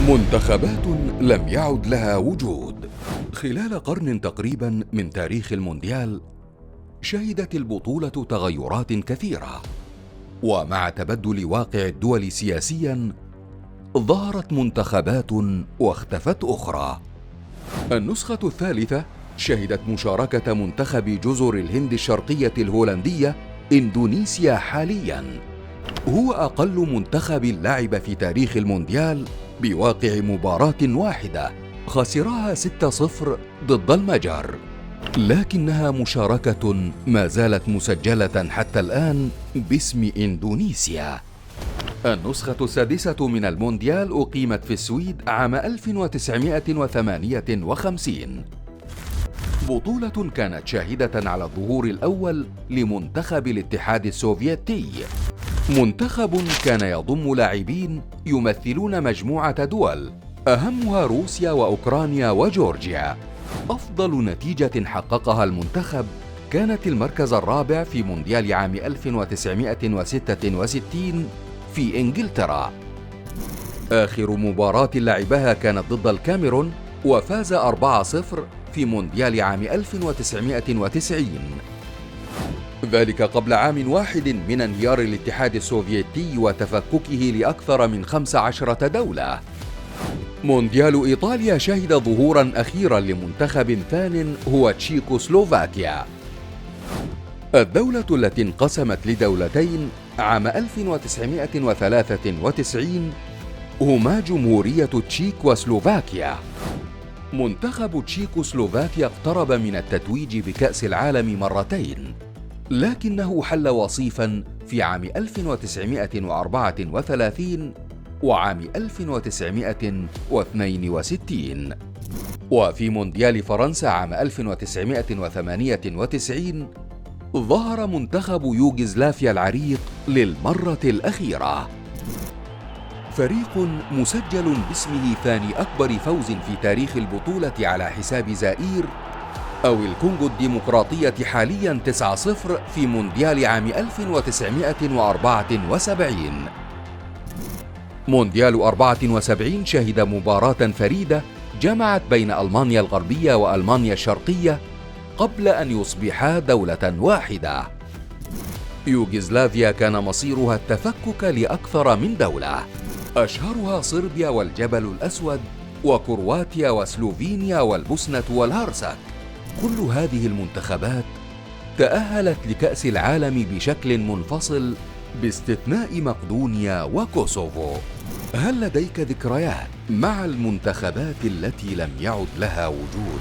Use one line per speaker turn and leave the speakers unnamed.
منتخبات لم يعد لها وجود. خلال قرن تقريبا من تاريخ المونديال، شهدت البطولة تغيرات كثيرة، ومع تبدل واقع الدول سياسيا ظهرت منتخبات واختفت أخرى. النسخة الثالثة شهدت مشاركة منتخب جزر الهند الشرقية الهولندية إندونيسيا حاليا. هو أقل منتخب لعب في تاريخ المونديال بواقع مباراة واحدة خسرها 6-0 ضد المجر، لكنها مشاركة ما زالت مسجلة حتى الآن باسم إندونيسيا. النسخة السادسة من المونديال أقيمت في السويد عام 1958، بطولة كانت شاهدة على الظهور الأول لمنتخب الاتحاد السوفيتي، منتخب كان يضم لاعبين يمثلون مجموعة دول أهمها روسيا وأوكرانيا وجورجيا. أفضل نتيجة حققها المنتخب كانت المركز الرابع في مونديال عام 1966 في إنجلترا. آخر مباراة لعبها كانت ضد الكاميرون وفاز 4-0 في مونديال عام 1990، ذلك قبل عام واحد من انهيار الاتحاد السوفيتي وتفككه لأكثر من 15 دولة. مونديال إيطاليا شهد ظهوراً أخيراً لمنتخب ثان هو تشيكوسلوفاكيا، الدولة التي انقسمت لدولتين عام 1993 هما جمهورية تشيك وسلوفاكيا. منتخب تشيكوسلوفاكيا اقترب من التتويج بكأس العالم مرتين، لكنه حل وصيفاً في عام 1934 وعام 1962. وفي مونديال فرنسا عام 1998 ظهر منتخب يوغوسلافيا العريق للمرة الأخيرة. فريق مسجل باسمه ثاني أكبر فوز في تاريخ البطولة على حساب زائير أو الكونغو الديمقراطية حالياً 9-0 في مونديال عام 1974. مونديال 74 شهد مباراة فريدة جمعت بين ألمانيا الغربية وألمانيا الشرقية قبل أن يصبحا دولة واحدة. يوغوسلافيا كان مصيرها التفكك لأكثر من دولة، أشهرها صربيا والجبل الأسود وكرواتيا وسلوفينيا والبوسنة والهرسك. كل هذه المنتخبات تأهلت لكأس العالم بشكل منفصل باستثناء مقدونيا وكوسوفو. هل لديك ذكريات مع المنتخبات التي لم يعد لها وجود؟